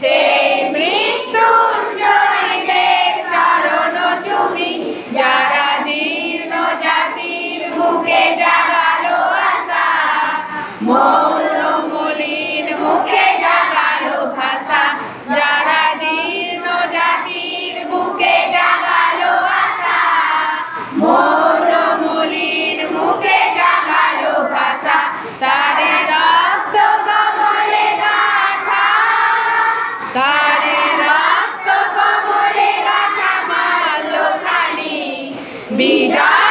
সেই মৃত্যুঞ্জয়দের চরণ চুমি যারা জীর্ণ জাতির মুখে জাগালো আশা, মৌন মলিন মুখে জাগালো ভাষা, যারা জীর্ণ জাতির মুখে জাগালো আশা, মৌন মলিন মুখে জাগালো ভাষা, তারে রক্ত কমলে গাথা, তারে রক্ত কমলে গাথা মাল্যখানি বিজয়।